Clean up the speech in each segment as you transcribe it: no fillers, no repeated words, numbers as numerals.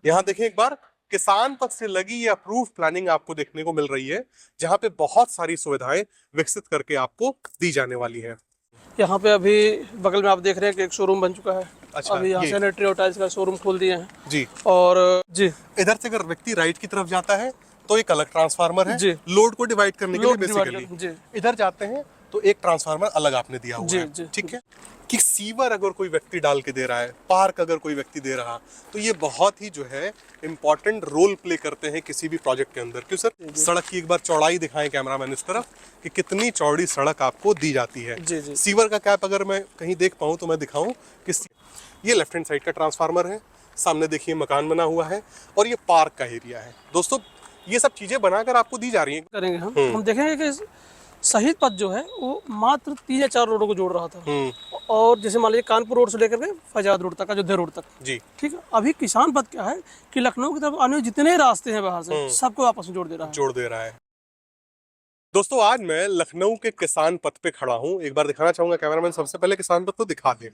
यहाँ देखें एक बार, किसान पथ से लगी ये अप्रूव प्लानिंग आपको देखने को मिल रही है, जहाँ पे बहुत सारी सुविधाएं विकसित करके आपको दी जाने वाली है। यहाँ पे अभी बगल में आप देख रहे हैं कि एक शोरूम बन चुका है। अच्छा, अभी यहाँ सैनिटरी और टाइल्स का शोरूम खोल दिए हैं जी। और जी इधर से अगर व्यक्ति राइट की तरफ जाता है तो एक अलग ट्रांसफार्मर है जी। लोड को डिवाइड करने के लिए लोड डिवाइड बेसिकली। जी इधर जाते हैं तो एक ट्रांसफार्मर अलग आपने दिया हुआ जी है, जी ठीक है। कि सीवर अगर कोई व्यक्ति डाल के दे रहा है, पार्क अगर कोई व्यक्ति दे रहा, तो ये बहुत ही जो है इंपॉर्टेंट रोल प्ले करते हैं किसी भी प्रोजेक्ट के अंदर। क्यों सर? सड़क की एक बार चौड़ाई दिखाएं कैमरामैन इस तरफ कि कितनी चौड़ी सड़क आपको दी जाती है। जी जी। सीवर का कैप अगर मैं कहीं देख पाऊं तो मैं दिखाऊं कि ये लेफ्ट हैंड साइड का ट्रांसफार्मर है, सामने देखिए मकान बना हुआ है और ये पार्क का एरिया है। दोस्तों ये सब चीजें बनाकर आपको दी जा रही हैं। करेंगे हम देखेंगे कि शहीद पथ जो है वो मात्र 3 या 4 रोडों को जोड़ रहा था और जैसे मान लीजिए कानपुर रोड से लेकर के फैजाबाद रोड तक, अयोध्या रोड तक जी, ठीक है। अभी किसान पथ क्या है कि लखनऊ की तरफ आने वाले जितने रास्ते हैं बाहर से सबको आपस में जोड़ दे रहा है। दोस्तों आज मैं लखनऊ के किसान पथ पे खड़ा हूँ। एक बार दिखाना चाहूंगा कैमरामैन, सबसे पहले किसान पथ तो दिखा दें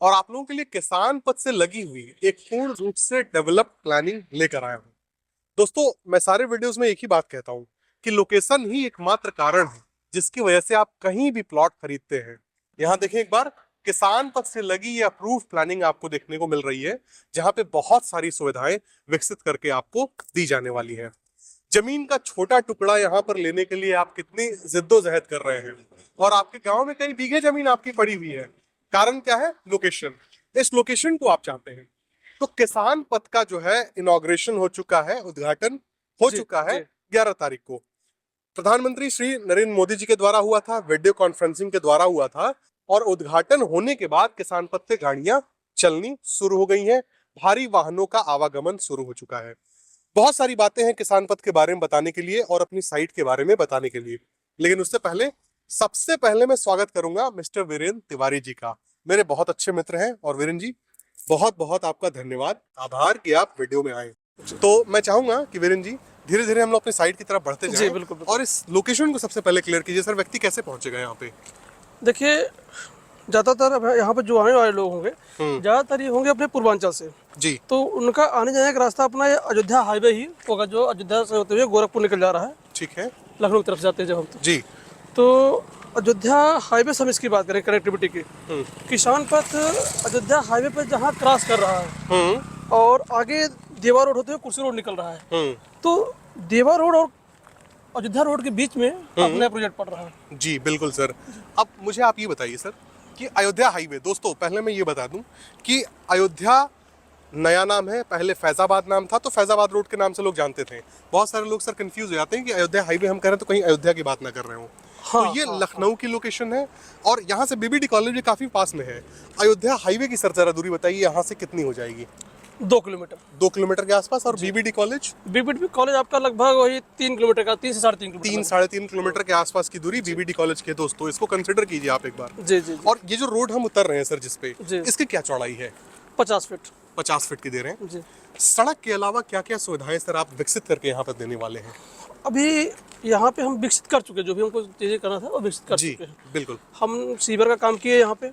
और आप लोगों के लिए किसान पथ से लगी हुई एक पूर्ण रूप से डेवलप प्लानिंग लेकर आया हूँ। दोस्तों मैं सारे वीडियोस में एक ही बात कहता हूँ कि लोकेशन ही एकमात्र कारण है जिसकी वजह से आप कहीं भी प्लॉट खरीदते हैं। यहाँ देखें एक बार, किसान पथ से लगी ये अप्रूव प्लानिंग आपको देखने को मिल रही है, जहाँ पे बहुत सारी सुविधाएं विकसित करके आपको दी जाने वाली है। जमीन का छोटा टुकड़ा यहाँ पर लेने के लिए आप कितनी जिद्दोजहद कर रहे हैं और आपके गांव में कई बीघे जमीन आपकी पड़ी हुई है। कारण क्या है? लोकेशन। इस लोकेशन को आप चाहते हैं। तो किसान पथ का जो है इनॉग्रेशन हो चुका है, उद्घाटन हो चुका है 11 तारीख को। प्रधानमंत्री श्री नरेंद्र मोदी जी के द्वारा हुआ था, वीडियो कॉन्फ्रेंसिंग के द्वारा हुआ था और उद्घाटन होने के बाद किसान पथ से गाड़ियां चलनी शुरू हो गई हैं, भारी वाहनों का आवागमन शुरू हो चुका है। बहुत सारी बातें हैं किसान पथ के बारे में बताने के लिए और अपनी साइट के बारे में बताने के लिए, लेकिन उससे पहले सबसे पहले मैं स्वागत करूंगा मिस्टर वीरेंद्र तिवारी जी का। मेरे बहुत अच्छे मित्र हैं और वीरेंद्र जी बहुत बहुत आपका धन्यवाद, आभार कि आप वीडियो में आए। तो मैं चाहूंगा कि वीरेंद्र जी धीरे धीरे हम लोग अपनी साइट की तरफ बढ़ते जाएं। बिल्कुल। और इस लोकेशन को सबसे पहले क्लियर कीजिए सर, व्यक्ति कैसे पहुंचेगा यहाँ पे? देखिए ज़्यादातर यहाँ पे जो आने वाले लोग होंगे ज़्यादातर ये होंगे अपने पूर्वांचल से जी। तो उनका आने जाने का रास्ता अपना ये अयोध्या हाईवे ही होगा, जो अयोध्या से होते हुए गोरखपुर निकल जा रहा है। ठीक है। लखनऊ की तरफ जाते हैं जब हम जी। तो अयोध्या हाईवे से हम इसकी बात करें कनेक्टिविटी की, किसान पथ अयोध्या हाईवे पर जहाँ क्रॉस कर रहा है और आगे देवा रोड होते हुए कुर्सी रोड निकल रहा है, तो देवा रोड और अयोध्या रोड के बीच में अपना प्रोजेक्ट पड़ रहा है। जी बिल्कुल सर। अब मुझे आप ये बताइए सर कि अयोध्या हाईवे, दोस्तों पहले मैं ये बता दूं कि अयोध्या नया नाम है, पहले फैजाबाद नाम था, तो फैजाबाद रोड के नाम से लोग जानते थे। बहुत सारे लोग सर कंफ्यूज हो जाते हैं कि अयोध्या हाईवे हम कह रहे हैं तो कहीं अयोध्या की बात ना कर रहे हो। तो ये लखनऊ की लोकेशन है और यहाँ से बीबीडी कॉलेज भी काफी पास में है। अयोध्या हाईवे की सर जरा दूरी बताइए यहाँ से कितनी हो जाएगी? 2 किलोमीटर। 2 किलोमीटर के आसपास। और बीबीडी कॉलेज? बीबीडी कॉलेज आपका लगभग वही 3 किलोमीटर का, 3 से 3.5 किलोमीटर, 3-3.5 किलोमीटर के आसपास की दूरी बीबीडी कॉलेज के। दोस्तों इसको कंसिडर कीजिए आप एक बार। जी। और ये जो रोड हम उतर रहे हैं सर जिसपे, इसकी क्या चौड़ाई है? 50 फीट। 50 फीट की दे रहे हैं जी। सड़क के अलावा क्या क्या सुविधाएं सर आप विकसित करके यहाँ पर देने वाले हैं? अभी यहाँ पे हम विकसित कर चुके हैं, जो भी हमको चीजें करना था वो विकसित कर चुके हैं। बिल्कुल। हम सीवर का काम किए यहाँ पे।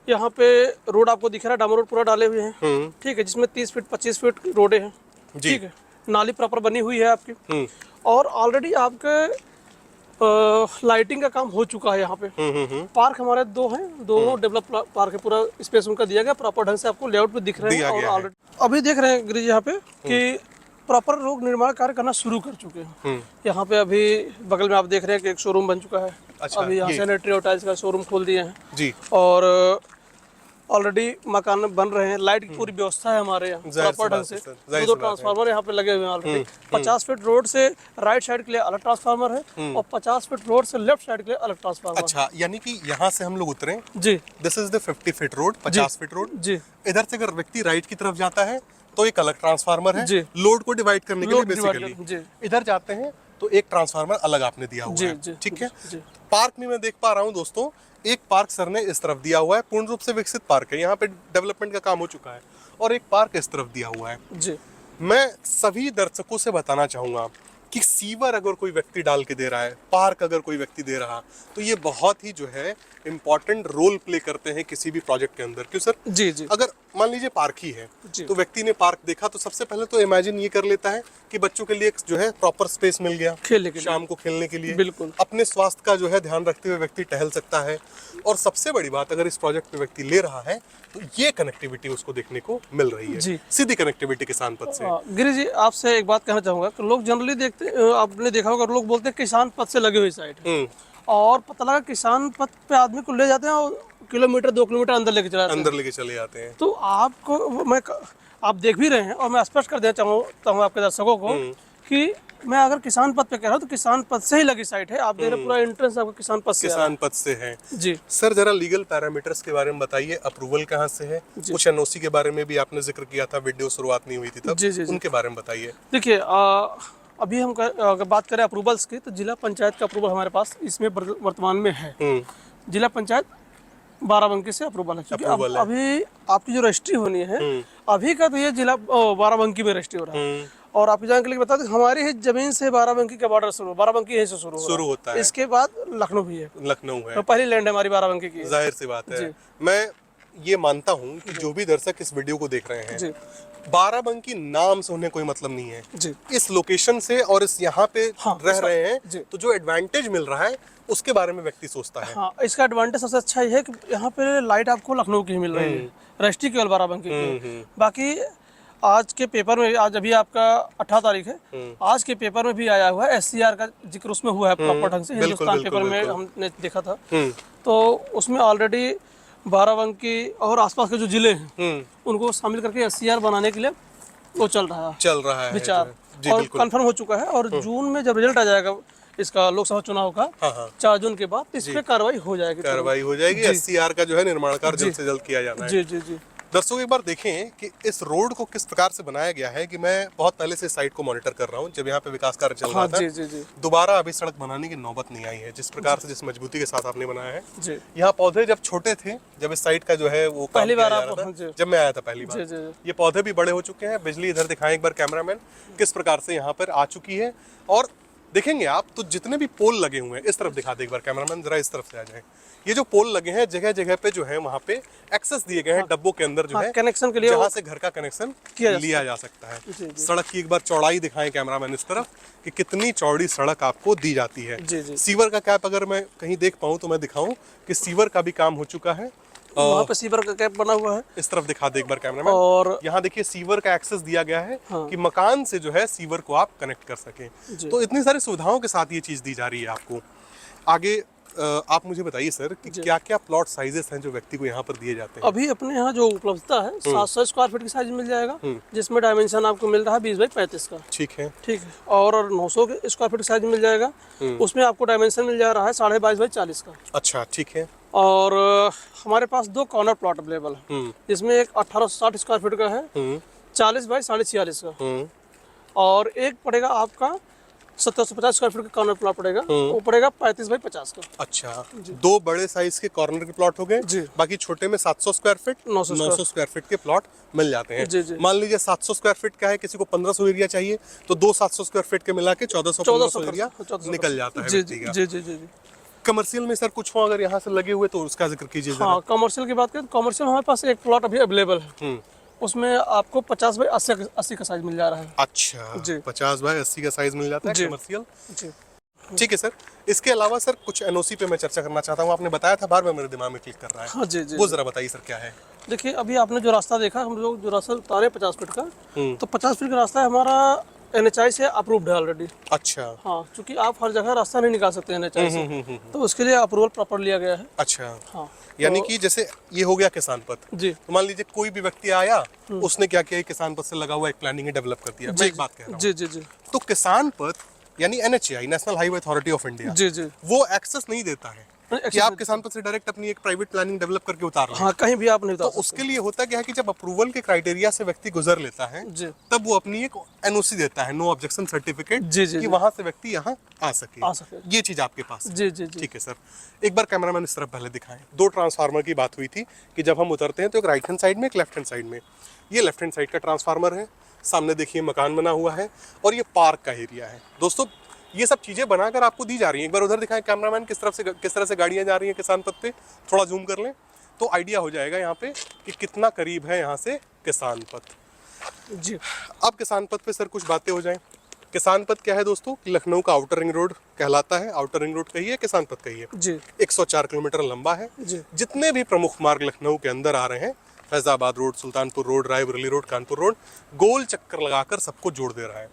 यहाँ पे रोड आपको दिख रहा है, डामर रोड पूरा डाले हुए हैं, ठीक है, जिसमें 30 फीट 25 फीट रोडे हैं, ठीक है। नाली प्रॉपर बनी हुई है आपकी और ऑलरेडी आपके लाइटिंग का काम हो चुका है यहाँ पे। पार्क हमारे 2 हैं, दोनों डेवलप पार्क है, पूरा स्पेस उनका दिया गया, प्रॉपर ढंग से आपको लेआउट पे दिख रहे हैं। और ऑलरेडी अभी देख रहे हैं गिरीश यहाँ पे कि प्रॉपर लोग निर्माण कार्य करना शुरू कर चुके हैं। यहाँ पे अभी बगल में आप देख रहे हैं कि एक शोरूम बन चुका है। अच्छा, अभी यहाँ सैनिटरी और टाइल्स का शोरूम खोल दिए हैं जी। और ऑलरेडी मकान बन रहे हैं, लाइट की पूरी व्यवस्था है हमारे यहाँ प्रॉपर ढंग से। 2 ट्रांसफार्मर यहाँ पे लगे हुए हैं ऑलरेडी। 50 फीट रोड से राइट साइड के लिए अलग ट्रांसफार्मर है और 50 फीट रोड से लेफ्ट साइड के लिए अलग ट्रांसफार्मर। अच्छा, यानी कि यहाँ से हम लोग उतरे जी, this is the 50 feet road, 50 feet road जी। इधर से अगर व्यक्ति राइट की तरफ जाता है तो एक अलग ट्रांसफार्मर है लोड को डिवाइड करने के लिए बेसिकली। इधर जाते हैं तो एक ट्रांसफार्मर अलग आपने दिया हुआ है, ठीक है। पार्क में मैं देख पा रहा हूँ दोस्तों, एक पार्क सर ने इस तरफ दिया हुआ है, पूर्ण रूप से विकसित पार्क है, यहाँ पे डेवलपमेंट का काम हो चुका है। और एक पार्क इस तरफ दिया हुआ है जी। मैं सभी दर्शकों से बताना चाहूंगा कि सीवर अगर कोई व्यक्ति डाल के दे रहा है, पार्क अगर कोई व्यक्ति दे रहा, तो ये बहुत ही जो है इम्पोर्टेंट रोल प्ले करते हैं किसी भी प्रोजेक्ट के अंदर। क्यों सर? जी जी अगर मान लीजिए पार्क ही है, जी। तो व्यक्ति ने पार्क देखा तो सबसे पहले तो इमेजिन ये कर लेता है कि बच्चों के लिए एक जो है प्रॉपर स्पेस मिल गया खेलने के लिए। शाम को खेलने के लिए। बिल्कुल। अपने स्वास्थ्य का जो है ध्यान रखते हुए व्यक्ति टहल सकता है। और सबसे बड़ी बात, अगर इस प्रोजेक्ट में व्यक्ति ले रहा है तो ये कनेक्टिविटी उसको देखने को मिल रही है। जी। सीधी कनेक्टिविटी किसान पथ से। गिरी जी, आपसे एक बात कहना चाहूंगा कि लोग जनरली देखते, आपने देखा होगा, लोग बोलते हैं किसान पथ से लगी हुई साइट, और पता लगा किसान पथ पे आदमी को ले जाते हैं और किलोमीटर 2 किलोमीटर अंदर लेके चले जाते हैं। अंदर लेके चले जाते हैं। तो आपको आप देख भी रहे हैं, और मैं स्पष्ट कर देना चाहता हूँ आपके दर्शकों को कि मैं अगर किसान पथ पे कह रहा हूँ तो किसान पथ से ही लगी साइट है। आप देख रहे हैं पूरा एंट्रेंस आपका किसान पथ से किसान पथ से है। जी सर जरा लीगल पैरामीटर्स के बारे में बताइए, अप्रूवल कहाँ से है? कुछ एनओसी के बारे में भी आपने जिक्र किया था, वीडियो शुरुआत नहीं हुई थी तब। जी, जी, जी। उनके बारे में बताइए। देखिए, अभी हम अगर बात करें अप्रूवल्स की, तो जिला पंचायत का अप्रूवल हमारे पास इसमें वर्तमान में है। जिला पंचायत बाराबंकी से अप्रूवल है, क्योंकि अभी आपकी जो रजिस्ट्री होनी है अभी का, तो ये जिला बाराबंकी में रजिस्ट्री हो रहा है। और आपकी जानकारी के लिए बता दें, हमारी ही जमीन से बाराबंकी का बॉर्डर बाराबंकी यहीं से शुरू होता है। इसके बाद लखनऊ भी है। लखनऊ है, तो पहली लैंड है हमारी बाराबंकी की। जाहिर सी बात है। मैं ये मानता हूँ कि जो भी दर्शक इस वीडियो को देख रहे हैं, बाराबंकी नाम से उन्हें कोई मतलब नहीं है। जी। इस लोकेशन से और इस यहाँ पे रह रहे हैं, जी। तो जो एडवांटेज मिल रहा है उसके बारे में व्यक्ति सोचता है। हाँ, इसका एडवांटेज सबसे अच्छा ये है कि यहाँ पे लाइट आपको लखनऊ की ही मिल रही है, रजिस्ट्री केवल बाराबंकी की। बाकी आज के पेपर में, आज अभी आपका 18 तारीख है, आज के पेपर में भी आया हुआ है, SCR का जिक्र उसमें हुआ है प्रॉपर ढंग से। हिंदुस्तान पेपर में हमने देखा था, तो उसमें ऑलरेडी बाराबंकी और आसपास के जो जिले हैं उनको शामिल करके SCR बनाने के लिए वो चल रहा है विचार, और कंफर्म हो चुका है। और जून में जब रिजल्ट आ जाएगा इसका लोकसभा चुनाव का, 4 जून के बाद, इस पे कार्रवाई हो जाएगी। SCR का जो है निर्माण कार्य जल्द से जल्द किया जाना है। जी जी जी। दर्शकों एक बार देखें कि इस रोड को किस प्रकार से बनाया गया है। कि मैं बहुत पहले से साइट को मॉनिटर कर रहा हूँ, जब यहाँ पे विकास कार्य चल रहा था। जी जी जी। दोबारा अभी सड़क बनाने की नौबत नहीं आई है, जिस प्रकार से, जिस मजबूती के साथ आपने बनाया है। जी। यहाँ पौधे जब छोटे थे, जब इस साइट का जो है वो पहली बार जब मैं आया था पहली बार, ये पौधे भी बड़े हो चुके हैं। बिजली इधर दिखाएं एक बार कैमरामैन, किस प्रकार से यहाँ पर आ चुकी है। और देखेंगे आप तो जितने भी पोल लगे हुए हैं, इस तरफ दिखा दे एक बार कैमरामैन, जरा इस तरफ से आ जाए। ये जो पोल लगे हैं जगह जगह पे जो है, वहाँ पे एक्सेस दिए गए हैं डब्बों के अंदर जो है कनेक्शन के लिए, जहाँ से घर का कनेक्शन लिया जा सकता है। सड़क की एक बार चौड़ाई दिखाएं कैमरामैन इस तरफ, कि कितनी चौड़ी सड़क आपको दी जाती है। सीवर का कैप अगर मैं कहीं देख पाऊँ तो मैं दिखाऊं कि सीवर का भी काम हो चुका है। वहाँ पे सीवर का कैप बना हुआ है, इस तरफ दिखा दे एक बार कैमरामैन। और यहाँ देखिए सीवर का एक्सेस दिया गया है कि मकान से जो है सीवर को आप कनेक्ट कर सकें। तो इतनी सारी सुविधाओं के साथ ये चीज दी जा रही है आपको। आगे आप मुझे बताइए सर कि क्या क्या प्लॉट साइजेस हैं जो व्यक्ति को यहाँ पर दिए जाते हैं? अभी अपने यहाँ जो उपलब्धता है, 700 स्क्वायर फीट की साइज मिल जाएगा, जिसमें डायमेंशन आपको मिल रहा है 20 बाई 35 का। ठीक है। और 900 स्क्वायर फीट की साइज मिल जाएगा, उसमें आपको डायमेंशन मिल जा रहा है 22.5 बाई 40 का। अच्छा, ठीक है। और हमारे पास 2 कॉर्नर प्लॉट अवेलेबल है, जिसमें एक 1860 स्क्वायर फीट का है, 40 बाई 46.5 का, और एक पड़ेगा आपका 1750 स्क्वायर फीट का कॉर्नर प्लॉट पड़ेगा, वो पड़ेगा 35 बाई 50 का। अच्छा, 2 बड़े साइज के कॉर्नर के प्लॉट हो गए, बाकी छोटे में 700 स्क्वायर फीट 900 स्क्वायर फीट के प्लॉट मिल जाते हैं। मान लीजिए 700 स्क्वायर फीट का है, किसी को 1500 एरिया चाहिए, तो 2 700 स्क्वायर फीट के मिला के 1400 एरिया निकल जाता है व्यक्ति का। जी जी जी। कमर्शियल में सर कुछ हो अगर यहाँ से लगे हुए तो उसका जिक्र कीजिए। हाँ, कमर्शियल की बात करें तो कमर्शियल हमारे पास एक प्लॉट अभी अवेलेबल है, उसमें आपको 50 बाई 80 का साइज मिल जा रहा है। अच्छा, 50 बाई 80 का साइज मिल जाता है कमर्शियल। ठीक है सर। इसके अलावा सर कुछ एनओसी पे मैं चर्चा करना चाहता हूँ। आपने बताया था, बार बार मेरे दिमाग में क्लिक कर रहा है। हाँ, जी जी। वो जरा बताइए सर क्या है। देखिए, अभी आपने जो रास्ता देखा, हम लोग जो रास्ता उतारे 50 फीट का, तो 50 फीट का रास्ता है हमारा NHI से अप्रूव्ड है ऑलरेडी। अच्छा। हाँ, क्योंकि आप हर जगह रास्ता नहीं निकाल सकते NHI से, तो उसके लिए अप्रूवल प्रॉपर लिया गया है। अच्छा। हाँ, यानी कि जैसे ये हो गया किसान पथ जी, तो मान लीजिए कोई भी व्यक्ति आया, उसने क्या किया, किसान पथ से लगा हुआ एक प्लानिंग डेवलप कर दिया। मैं एक बात कह रहा हूँ। जी जी जी। तो किसान पथ यानी NHI, national highway authority of India, जी जी, वो एक्सेस नहीं देता है कि आप किसान पथ से डायरेक्ट अपनी एक प्राइवेट प्लानिंग डेवलप करके उतार लें। हाँ, कहीं भी आप नहीं तो उतार सकते। उसके लिए होता क्या है कि जब अप्रूवल के क्राइटेरिया से व्यक्ति गुजर लेता है जी तब वो अपनी एक एनओसी देता है, नो ऑब्जेक्शन सर्टिफिकेट, जी जी कि जी, वहां से व्यक्ति यहाँ आ सके। आ सके। ये चीज आपके पास है। जी जी जी ठीक है सर, एक बार कैमरामैन इस तरफ पहले दिखाएं। दो ट्रांसफार्मर की बात हुई थी कि जब हम उतरते हैं तो एक राइट हैंड साइड में, एक लेफ्ट हैंड साइड में। ये लेफ्ट हैंड साइड का ट्रांसफार्मर है, सामने देखिए मकान बना हुआ है और ये पार्क का एरिया है। दोस्तों ये सब चीजें बनाकर आपको दी जा रही हैं। एक बार उधर दिखाएं कैमरामैन, किस तरह से गाड़ियां जा रही हैं किसान पथ पे, थोड़ा जूम कर लें तो आइडिया हो जाएगा यहाँ पे कि कितना करीब है यहाँ से किसान पथ। जी। अब किसान पथ पे सर कुछ बातें हो जाएं। किसान पथ क्या है दोस्तों, कि लखनऊ का आउटर रिंग रोड कहलाता है। आउटर रिंग रोड कहिए, किसान पथ कहिए, जी 104 किलोमीटर लंबा है। जी जितने भी प्रमुख मार्ग लखनऊ के अंदर आ रहे हैं, Faizabad road, Sultanpur road, Raebareli road, Kanpur road, गोल चक्कर लगाकर सबको जोड़ दे रहा है।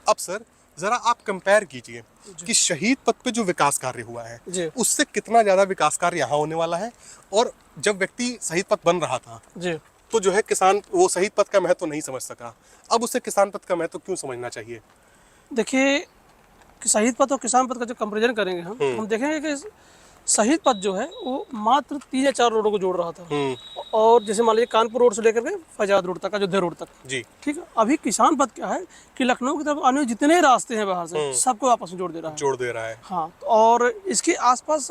अब सर जरा आप कंपेयर कीजिए कि शहीद पथ पे जो विकास कार्य हुआ है जी उससे कितना ज्यादा विकास कार्य यहाँ होने वाला है। और जब व्यक्ति शहीद पथ बन रहा था जी। तो जो है किसान वो शहीद पथ का महत्व नहीं समझ सका, अब उसे किसान पथ का महत्व क्यों समझना चाहिए? देखिए कि शहीद पथ और किसान पथ का जो कंपेरिजन करेंगे हम देखेंगे कि शहीद पथ जो है वो मात्र 3 या 4 रोडों को जोड़ रहा था। और जैसे मान लीजिए कानपुर रोड से लेकर के फैजाबाद रोड तक, अयोध्या रोड तक। जी ठीक है। अभी किसान पथ क्या है कि लखनऊ की तरफ आने वाले जितने रास्ते हैं बाहर से सबको आपस में जोड़ दे रहा है। जोड़ दे रहा है। हाँ, और इसके आसपास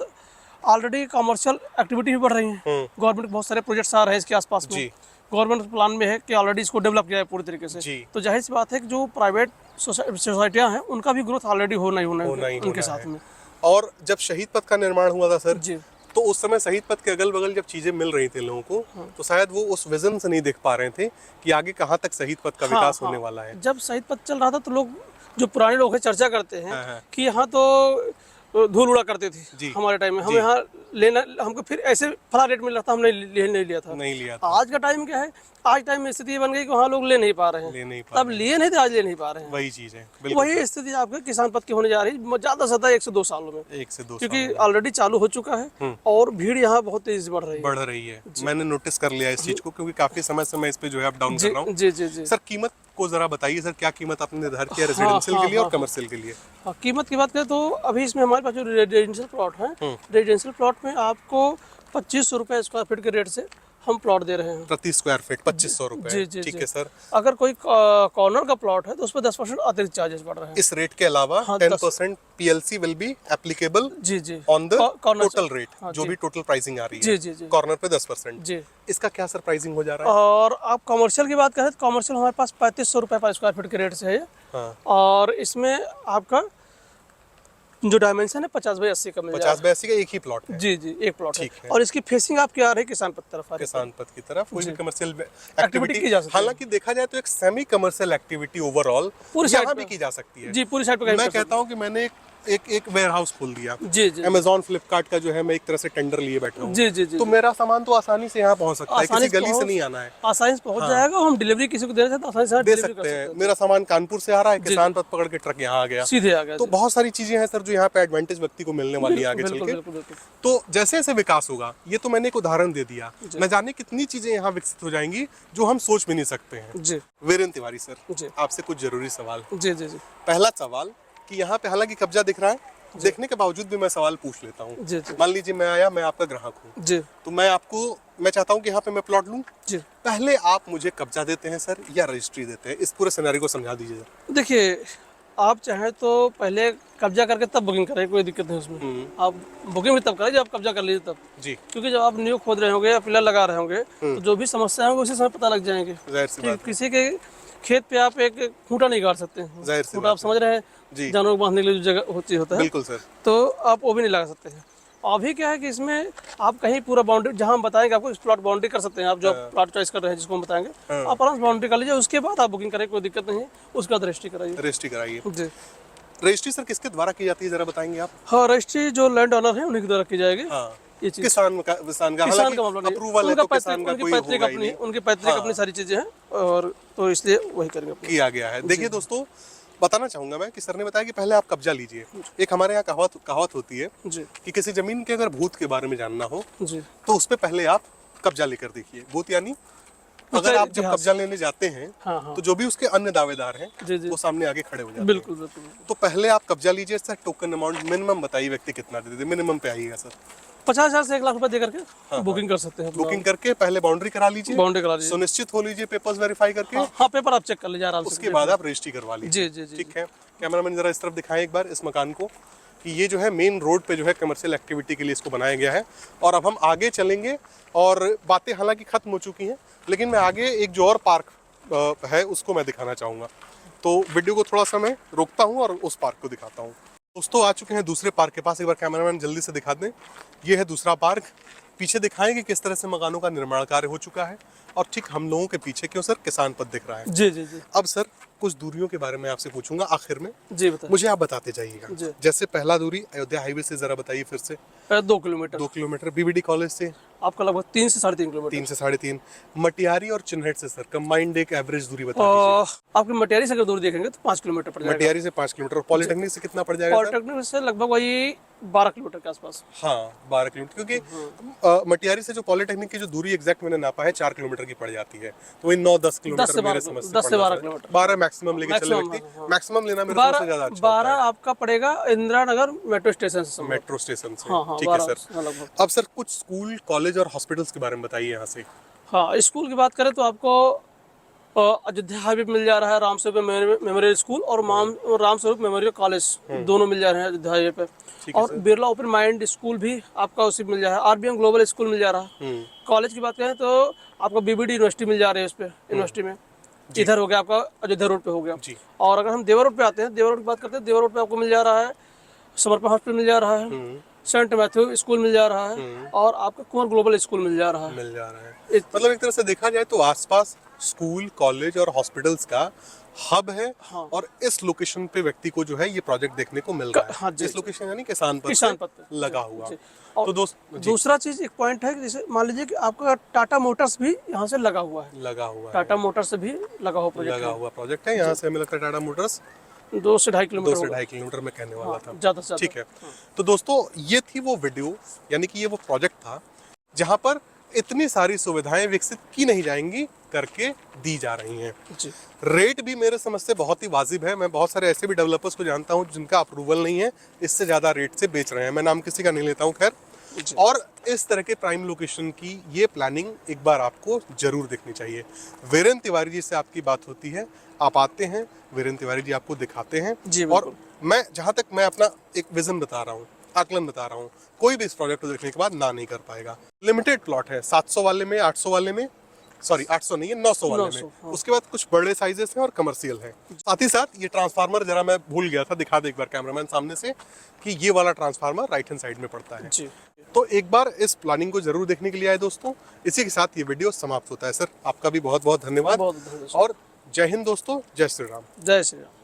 ऑलरेडी कमर्शियल एक्टिविटी भी बढ़ रही है। गवर्नमेंट बहुत सारे प्रोजेक्ट्स आ रहे हैं इसके आसपास में। जी गवर्नमेंट प्लान में है कि ऑलरेडी इसको डेवलप किया है पूरी तरीके से। जी। तो जाहिर सी बात है कि जो प्राइवेट सोसाइटियां हैं उनका भी ग्रोथ ऑलरेडी होना ही होना उनके है। साथ में। और जब शहीद पथ का निर्माण हुआ था सर, जी तो उस समय शहीद पथ के अगल बगल जब चीजें मिल रही थी लोगों को, तो शायद वो उस विजन से नहीं देख पा रहे थे कि आगे कहाँ तक शहीद पथ का विकास होने वाला है। जब शहीद पथ चल रहा था तो लोग, जो पुराने लोग हैं, चर्चा करते हैं हाँ। कि यहाँ तो धूल उड़ा करते जी। थे हमारे टाइम में। हम यहाँ लेना, हमको फिर ऐसे फला रेट मिल रहा था, हमने नहीं लिया था। नहीं लिया था। आज का टाइम क्या है, आज टाइम में स्थिति बन गई कि वहाँ लोग ले नहीं पा रहे हैं। ले नहीं पा तब लिए नहीं थे, आज ले नहीं पा रहे हैं। वही चीज है, बिल्कुल वही स्थिति आपके किसान पथ की होने जा रही है, ज्यादा से ज्यादा 1 से 2 सालों में। 1 से 2 क्योंकि ऑलरेडी चालू हो चुका है और भीड़ यहाँ बहुत तेजी से बढ़ रही है। बढ़ रही है। मैंने नोटिस कर लिया इस चीज को, क्योंकि काफी समय से मैं इस पे जो है अप डाउन कर रहा हूँ। जी जी जी। सर कीमत को जरा बताइए सर, क्या कीमत आपने निर्धारित किया रेजिडेंशियल के लिए और कमर्शियल के लिए? हाँ, कीमत की बात करें तो अभी इसमें हमारे पास जो रेजिडेंशियल प्लॉट है, रेजिडेंशियल प्लॉट में आपको 2500 रुपए स्क्वायर फीट के रेट से हम प्लॉट दे रहे हैं। प्रति स्क्वायर फीट 2500 रुपए। जी जी ठीक जी। है सर। अगर कोई कॉर्नर का प्लॉट है तो उस पर 10% अतिरिक्त चार्जेस बढ़ रहे हैं। इस रेट के अलावा हाँ, 10% PLC विल बी एप्लीकेबल जी जी on the corner total rate, हाँ, जो जी। भी टोटल प्राइसिंग आ रही जी है। जी जी कॉर्नर पे 10%। जी। इसका क्या सर प्राइसिंग हो जा रहा है? और आप कमर्शियल की बात करें तो कमर्शियल हमारे पास 3500 रुपए पर स्क्वायर फीट के रेट से है ये। हाँ। और इसमें आपका जो डायमेंशन है 50 बाई 80 का मिल जाएगा। 50 बाई 80 का एक ही प्लॉट है। जी जी, एक प्लॉट है। ठीक है। और इसकी फेसिंग आपकी आ रही है किसान पथ तरफ आ रही है। किसान पथ की तरफ कोई भी कमर्शियल एक्टिविटी एक्टिविटी की जा सकती है। हालांकि देखा जाए तो एक सेमी कमर्शियल एक्टिविटी ओवरऑल पूरी यहाँ साइड भी पे। की जा सकती है। जी, पूरी साइड पे कहीं मैं कर कहता हूँ कि मैंने एक वेयर हाउस खोल दिया, जी जी Amazon फ्लिपकार्ट का जो है, मैं एक तरह से टेंडर लिए बैठा हूँ। जी जी जी। तो मेरा सामान तो आसानी से यहाँ पहुँच सकता है, आसानी किसी से गली से पहुँच- नहीं आना है। आसानी से पहुंच जाएगा। और हम डिलीवरी किसी को देना चाहते हैं तो आसानी से दे डिलीवरी कर सकते हैं। सकते मेरा सामान कानपुर से आ रहा है, किसान पथ पकड़ के ट्रक यहाँ आ गया। हैं। सीधे आ गया। तो बहुत सारी चीजें हैं सर जो यहाँ पे एडवांटेज व्यक्ति को मिलने वाली है आगे चल बिल्कुल के। बिल्कुल बिल्कुल। तो जैसे जैसे विकास होगा, ये तो मैंने एक उदाहरण दे दिया, न जाने कितनी चीजें यहाँ विकसित हो जाएंगी जो हम सोच भी नहीं सकते हैं। जी वीरेंद्र तिवारी सर, जी आपसे कुछ जरूरी सवाल। जी जी जी पहला सवाल कि यहाँ पे हालांकि कब्जा दिख रहा है, देखने के बावजूद भी मैं सवाल पूछ लेता हूँ। जी जी मान लीजिए मैं आया, मैं आपका ग्राहक हूँ, जी तो मैं चाहता हूँ कि यहाँ पे मैं प्लॉट लूँ। जी। पहले आप मुझे कब्जा देते हैं सर या रजिस्ट्री देते हैं? इस पूरे सिनेरियो को समझा दीजिए सर। देखिए, आप चाहें तो पहले कब्जा करके तब बुकिंग करें, कोई दिक्कत नहीं उसमें। आप बुकिंग भी तब करें जब आप कब्जा कर लीजिए तब। जी। क्योंकि जब आप न्यू खोद रहे होंगे या पिलर लगा रहे होंगे तो जो भी समस्या होंगे उसी समय पता लग जाएंगे। जाहिर सी ठीक, बात है। किसी के खेत पे आप एक खूंटा नहीं गाड़ सकते हैं। जाहिर सी खूंटा आप बात समझ रहे हैं, जी। जानवर को बांधने के लिए जो जगह होता है, बिल्कुल सर। तो आप वो भी नहीं लगा सकते हैं। अभी क्या है कि इसमें आप कहीं पूरा बाउंड्री, जहां हम बताएंगे आपको, इस प्लॉट बाउंड्री कर सकते हैं आप, जो प्लॉट चॉइस कर रहे हैं जिसको हम बताएंगे, आप आराम से बाउंड्री कर लीजिए। उसके बाद आप बुकिंग करें, कोई दिक्कत नहीं है। उसके बाद रजिस्ट्री कराइए। रजिस्ट्री कराइए। जी रजिस्ट्री सर किसके द्वारा की जाती है, जरा बताएंगे आप? हाँ, रजिस्ट्री जो लैंड ओनर है उन्हीं के द्वारा की जाएगी। हाँ। ये चीज किसान का किसान हालांकि का मामला नहीं, अप्रूवल है उनका तो किसान का उनकी कोई पैतृक होगा ही अपनी, नहीं। उनकी पैतृक अपनी सारी चीजें हैं, और तो इसलिए वही करेंगे अपनी। किया गया है। देखिए दोस्तों, बताना चाहूंगा मैं कि सर ने बताया कि पहले आप कब्जा लीजिए। एक हमारे यहाँ कहावत होती है जी कि किसी जमीन के अगर भूत के बारे में जानना हो जी तो उस पे पहले आप कब्जा लेकर देखिए। भूत यानी अगर आप जब इतिहास। कब्जा लेने जाते हैं हाँ हाँ तो जो भी उसके अन्य दावेदार हैं जी जी वो सामने आगे खड़े हो जाते हैं। बिल्कुल बिल्कुल। तो पहले आप कब्जा लीजिए सर। टोकन अमाउंट मिनिमम बताइए, व्यक्ति कितना दे दे? मिनिमम पे आइएगा सर। 50,000 से 1 लाख रुपए दे करके बुकिंग कर सकते हैं। बुकिंग करके पहले बाउंड्री करा लीजिए, बाउंड्री करा लीजिए, सुनिश्चित हो लीजिए, पेपर्स वेरीफाई करके। हाँ पेपर आप चेक कर लीजिए आराम से, उसके बाद आप रजिस्ट्री करवा लीजिए। जी जी जी। ठीक है, कैमरामैन जरा इस तरफ दिखाएं एक बार इस मकान को, कि ये जो है मेन रोड पे जो है कमर्शियल एक्टिविटी के लिए इसको बनाया गया है। और अब हम आगे चलेंगे, और बातें हालांकि खत्म हो चुकी हैं, लेकिन मैं आगे एक जो और पार्क है उसको मैं दिखाना चाहूँगा। तो वीडियो को थोड़ा सा मैं रोकता हूँ और उस पार्क को दिखाता हूँ। दोस्तों आ चुके हैं दूसरे पार्क के पास, एक बार कैमरामैन जल्दी से दिखा दें। ये है दूसरा पार्क। पीछे दिखाएंगे किस तरह से मकानों का निर्माण कार्य हो चुका है, और ठीक हम लोगों के पीछे क्यों सर किसान पथ दिख रहा है। जी जी जी। अब सर कुछ दूरियों के बारे में आपसे पूछूंगा आखिर में, जी बताइए। मुझे आप बताते जाइएगा। जी। जैसे पहला दूरी अयोध्या हाईवे से जरा बताइए फिर से। 2 किलोमीटर। 2 किलोमीटर। बीबीडी कॉलेज से आपका लगभग 3 से 3.5 किलोमीटर। 3 से 3.5। मटियारी और चिन्हट से सर कंबाइंड एक एवरेज दूरी बता दीजिए। आपकी मटियारी से अगर दूर देखेंगे तो 5 किलोमीटर पड़ जाएगा। मटियारी से 5 किलोमीटर। और पॉलिटेक्निक से कितना पड़ जाएगा सर? पॉलिटेक्निक से लगभग वही 12 किलोमीटर के आसपास। हाँ 12 किलोमीटर, क्योंकि मटियारी से जो पॉलिटेक्निक की जो दूरी एग्जैक्ट मैंने नापा है 4 किलोमीटर की पड़ जाती है, तो वही 9-10 किलोमीटर मेरे समझ से 10 से 12 किलोमीटर। 12 मैक्सिमम लेके चले व्यक्ति, मैक्सिमम लेना मेरे समझ से ज्यादा अच्छा। 12 आपका पड़ेगा इंदिरा नगर मेट्रो स्टेशन से। मेट्रो स्टेशन से। हाँ, ठीक है 12 सर। लगभग। अब सर कुछ स्कूल कॉलेज और हॉस्पिटल्स के बारे में बताइए यहाँ से। हाँ स्कूल की बात करें तो आपको अयोध्या हाईवे पे मिल जा रहा है राम स्वरूप मेमोरियल स्कूल और राम स्वरूप मेमोरियल कॉलेज, दोनों मिल जा रहे हैं अयोध्या हाईवे पे। और बिरला ओपन माइंड स्कूल भी आपका उसी मिल जा रहा है। आरबीएम ग्लोबल स्कूल मिल जा रहा है। कॉलेज की बात करें तो आपको बीबीडी यूनिवर्सिटी मिल जा रही है उस पे, यूनिवर्सिटी में। इधर हो गया आपका अयोध्या रोड पे हो गया। और अगर हम देवर रोड पे आते हैं, देवर रोड की बात करते हैं, देवर रोड पे आपको मिल जा रहा है समर्पण हॉस्पिटल मिल जा रहा है, सेंट मैथ्यू स्कूल मिल जा रहा है, और आपका कुंवर ग्लोबल स्कूल मिल जा रहा है। मतलब एक तरह से देखा जाए तो आसपास स्कूल कॉलेज और हॉस्पिटल्स का हब है। हाँ। और इस लोकेशन पे व्यक्ति को जो है ये प्रोजेक्ट देखने को मिल रहा है। हाँ जी, इस लोकेशन यानी किसान पथ पे लगा हुआ। और तो दूसरा चीज एक पॉइंट है कि जैसे मान लीजिए कि आपका टाटा मोटर्स भी यहाँ से लगा हुआ है। टाटा मोटर्स से भी लगा हुआ प्रोजेक्ट है। यहाँ से हमें लगता है टाटा मोटर्स 2 से 2.5 किलोमीटर। 2 से 2.5 किलोमीटर में कहने वाला था। ज्यादा से ज्यादा। ठीक है। तो दोस्तों ये थी वो वीडियो, यानी कि ये वो प्रोजेक्ट था जहाँ पर इतनी सारी सुविधाएं विकसित की नहीं जाएंगी, करके दी जा रही हैं। जी। रेट भी मेरे समझ से बहुत ही वाजिब है। मैं बहुत सारे ऐसे भी डेवलपर्स को जानता हूं जिनका अप्रूवल नहीं है, इससे ज्यादा रेट से बेच रहे हैं। मैं नाम किसी का नहीं लेता हूं, खैर। और इस तरह के प्राइम लोकेशन की ये प्लानिंग एक बार आपको जरूर देखनी चाहिए। वीरेंद्र तिवारी जी से आपकी बात होती है, आप आते हैं, वीरेंद्र तिवारी जी आपको दिखाते हैं। और मैं जहां तक मैं अपना एक विजन बता रहा हूँ, आकलन बता रहा हूँ, कोई भी इस प्रोजेक्ट को देखने के बाद ना नहीं कर पाएगा। लिमिटेड प्लॉट है, 700 वाले में, 800 वाले में, सॉरी 800 नहीं है, 900 वाले में। हाँ। उसके बाद कुछ बड़े साइजेस हैं और कमर्शियल है। साथ ही साथ ये ट्रांसफार्मर जरा मैं भूल गया था, दिखा दे एक बार कैमरामैन सामने से, कि ये वाला ट्रांसफार्मर राइट हैंड साइड में पड़ता है। जी। तो एक बार इस प्लानिंग को जरूर देखने के लिए आए दोस्तों। इसी के साथ ये वीडियो समाप्त होता है। सर आपका भी बहुत बहुत धन्यवाद। और जय हिंद दोस्तों, जय श्री राम। जय श्री राम।